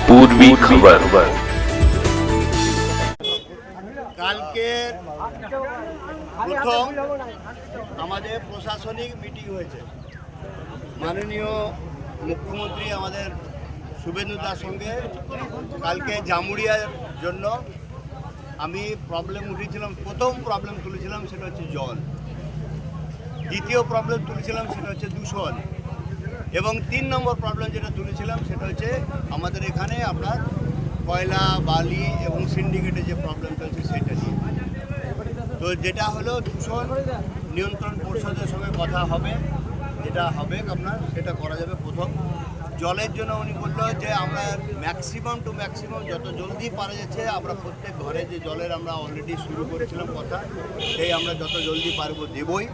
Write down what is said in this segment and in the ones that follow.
पूर्वी खबर। কালকে প্রথম আমাদের প্রশাসনিক মিটিং হয়েছে। মাননীয় মুখ্যমন্ত্রী আমাদের শুভেন্দু দার সঙ্গে কালকে জামুরিয়ার জন্য আমি প্রবলেম উঠিয়েছিলাম। প্রথম প্রবলেম তুলেছিলাম সেটা হচ্ছে জল, দ্বিতীয় প্রবলেম তুলেছিলাম সেটা হচ্ছে দূষণ, এবং 3 নম্বর প্রবলেম যেটা তুলেছিলাম সেটা হচ্ছে আমাদের এখানে আপনার কয়লা, বালি এবং সিন্ডিকেটের যে প্রবলেম চলছে সেটা নিয়ে। তো যেটা হলো দূষণ নিয়ন্ত্রণ পরিষদের সঙ্গে কথা হবে, যেটা হবে আপনার সেটা করা যাবে প্রথম। জলের জন্য উনি বললো যে আমরা ম্যাক্সিমাম টু ম্যাক্সিমাম যত জলদি পারা যাচ্ছে আমরা প্রত্যেক ঘরে যে জলের আমরা অলরেডি শুরু করেছিলাম কথা, সেই আমরা যত জলদি পারবো দেবই।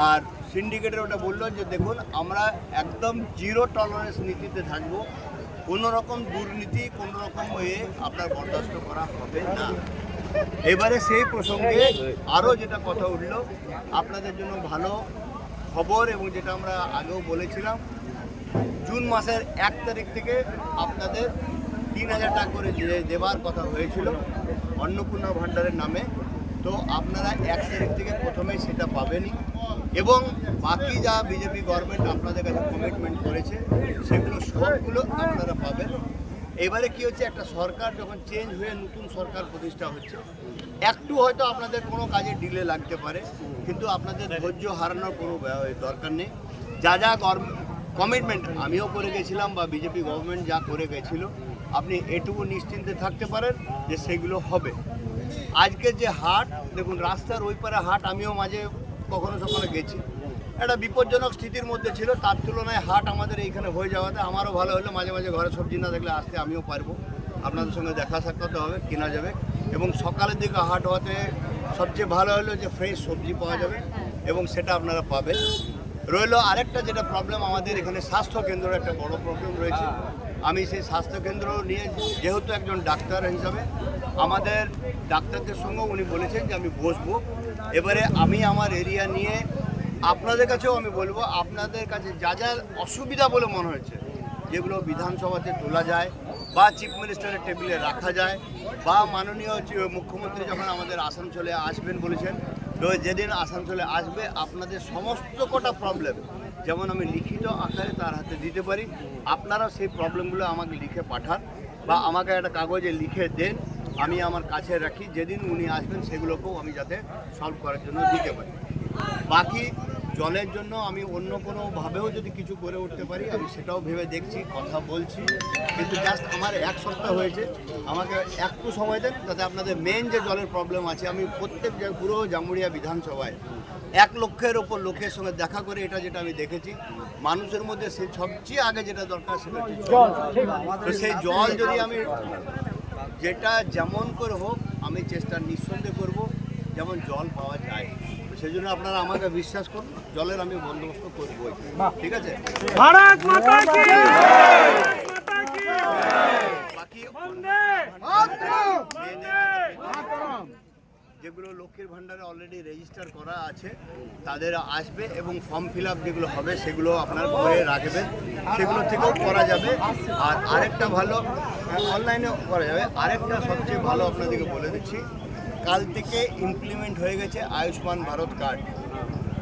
আর সিন্ডিকেটের ওটা বললো যে দেখুন আমরা একদম জিরো টলারেন্স নীতিতে থাকবো, কোনো রকম দুর্নীতি কোনো রকম হয়ে আপনার বরদাস্ত করা হবে না। এবারে সেই প্রসঙ্গে আরও যেটা কথা উঠলো আপনাদের জন্য ভালো খবর, এবং যেটা আমরা আগেও বলেছিলাম, জুন মাসের 1 তারিখ থেকে আপনাদের 3000 টাকা করে দেওয়ার কথা হয়েছিল অন্নপূর্ণা ভাণ্ডারের নামে। তো আপনারা 1 তারিখ থেকে প্রথমেই সেটা পাবেনই, এবং বাকি যা বিজেপি গভর্নমেন্ট আপনাদের কাছে কমিটমেন্ট করেছে সেগুলো সবগুলো আপনারা পাবেন। এবারে কি হচ্ছে, একটা সরকার যখন চেঞ্জ হয়ে নতুন সরকার প্রতিষ্ঠা হচ্ছে, একটু হয়তো আপনাদের কোনো কাজে ডিলে লাগতে পারে, কিন্তু আপনাদের ধৈর্য হারানোর কোনো দরকার নেই। যা যা কমিটমেন্ট আমিও করে গেছিলাম বা বিজেপি গভর্নমেন্ট যা করে গেছিলো, আপনি এটুকু নিশ্চিন্তে থাকতে পারেন যে সেগুলো হবে। আজকে যে হাট দেখুন, রাস্তার ওই পারে হাট আমিও মাঝে কখনো সকালে গেছি, একটা বিপজ্জনক স্থিতির মধ্যে ছিল। তার তুলনায় হাট আমাদের এইখানে হয়ে যাওয়াতে আমারও ভালো হলো। মাঝে মাঝে ঘরে সবজি না দেখলে আসতে আমিও পারবো, আপনাদের সঙ্গে দেখা সাক্ষাৎ হবে, কেনা যাবে। এবং সকালের দিকে হাট হওয়াতে সবচেয়ে ভালো হলো যে ফ্রেশ সবজি পাওয়া যাবে, এবং সেটা আপনারা পাবেন। রইল আরেকটা যেটা প্রবলেম, আমাদের এখানে স্বাস্থ্যকেন্দ্রের একটা বড় প্রবলেম রয়েছে। আমি সেই স্বাস্থ্যকেন্দ্র নিয়ে যেহেতু একজন ডাক্তার হিসাবে আমাদের ডাক্তারদের সঙ্গেও উনি বলেছেন যে আমি বসবো। এবারে আমি আমার এরিয়া নিয়ে আপনাদের কাছেও আমি বলবো, আপনাদের কাছে যা যা অসুবিধা বলে মনে হয়েছে, যেগুলো বিধানসভাতে তোলা যায় বা চিফ মিনিস্টারের টেবিলে রাখা যায়, বা মাননীয় মুখ্যমন্ত্রী যখন আমাদের আসানসোলে আসবেন বলেছেন, তো যেদিন আসানসোলে আসবে আপনাদের সমস্ত কটা প্রবলেম যেমন আমি লিখিত আকারে তার হাতে দিতে পারি, আপনারাও সেই প্রবলেমগুলো আমাকে লিখে পাঠান বা আমাকে একটা কাগজে লিখে দেন, আমি আমার কাছে রাখি। যেদিন উনি আসবেন সেগুলোকেও আমি যাতে সলভ করার জন্য দিতে পারি। বাকি জলের জন্য আমি অন্য কোনোভাবেও যদি কিছু করে উঠতে পারি আমি সেটাও ভেবে দেখছি, কথা বলছি। কিন্তু জাস্ট আমার 1 সপ্তাহ হয়েছে, আমাকে একটু সময় দেন যাতে আপনাদের মেন যে জলের প্রবলেম আছে, আমি প্রত্যেক পুরো জামুরিয়া বিধানসভায় 1 লক্ষের ওপর লোকের সঙ্গে দেখা করে এটা যেটা আমি দেখেছি, মানুষের মধ্যে সেই সবচেয়ে আগে যেটা দরকার সেটা হচ্ছে জল। তো সেই জল যদি আমি যেটা যেমন করে হোক আমি চেষ্টা নিঃসন্দেহে করব যেমন জল পাওয়া যায়। সেই জন্য আপনারা আমাকে বিশ্বাস করুন, জলের আমি বন্দোবস্ত করবো, ঠিক আছে? ভারত মাতা কি জয়! বাকি যেগুলো লক্ষ্মীর ভাণ্ডারে অলরেডি রেজিস্টার করা আছে তাদের আসবে, এবং ফর্ম ফিল আপ যেগুলো হবে সেগুলো আপনার ঘরে রাখবেন, সেগুলো থেকেও করা যাবে। আর আরেকটা ভালো, অনলাইনেও করা যাবে। আরেকটা সবচেয়ে ভালো আপনাদেরকে বলে দিচ্ছি, কাল থেকে ইমপ্লিমেন্ট হয়ে গেছে আয়ুষ্মান ভারত কার্ড।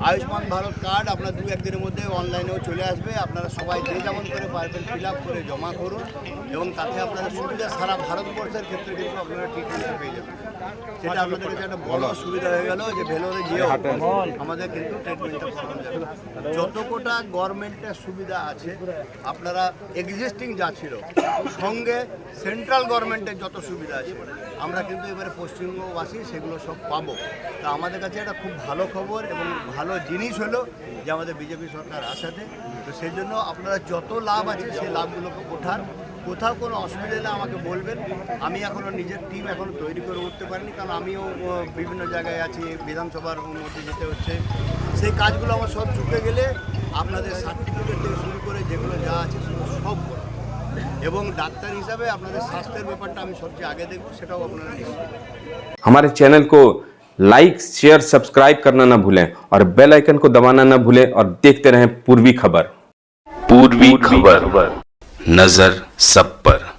আয়ুষ্মান ভারত কার্ড আপনার 2-1 দিনের মধ্যে অনলাইনেও চলে আসবে। আপনারা সবাই যে যেমন করে পারবেন ফিল আপ করে জমা করুন, এবং তাতে আপনারা সুবিধা সারা ভারতবর্ষের ক্ষেত্রে কিন্তু আপনারা ট্রিটমেন্ট পেয়ে যাবেন। সেটা আপনাদের কাছে একটা বড় সুবিধা হয়ে গেল যে ভেলোরে গিয়েও আমাদের কিন্তু ট্রিটমেন্টটা করানো যাবে। যত কোটা গভর্নমেন্টের সুবিধা আছে আপনারা এক্সিস্টিং যা ছিল, সঙ্গে সেন্ট্রাল গভর্নমেন্টের যত সুবিধা আছে আমরা কিন্তু এবারে পশ্চিমবঙ্গবাসী সেগুলো সব পাবো। তা আমাদের কাছে একটা খুব ভালো খবর এবং ভালো জিনিস হলো যে আমাদের বিজেপি সরকার আসাতে। তো সেই জন্য আপনারা যত লাভ আছে সেই লাভগুলোকে ওঠান। কোথাও কোনো অসুবিধা হলে আমাকে বলবেন। আমি এখনও নিজের টিম এখনও তৈরি করে উঠতে পারিনি, কারণ আমিও বিভিন্ন জায়গায় আছি, বিধানসভার মধ্যে যেতে হচ্ছে। সেই কাজগুলো আমার সব চুকে গেলে আপনাদের সার্টিফিকেট থেকে শুরু করে যেগুলো যা আছে সেগুলো সব করব, এবং ডাক্তার হিসাবে আপনাদের স্বাস্থ্যের ব্যাপারটা আমি সবচেয়ে আগে দেখব, সেটাও আপনারা নিশ্চিত। हमारे चैनल को लाइक, शेयर, सब्सक्राइब करना ना भूलें और बेल आइकन को दबाना ना भूलें और देखते रहें पूर्वी खबर। पूर्वी खबर, नजर सब पर।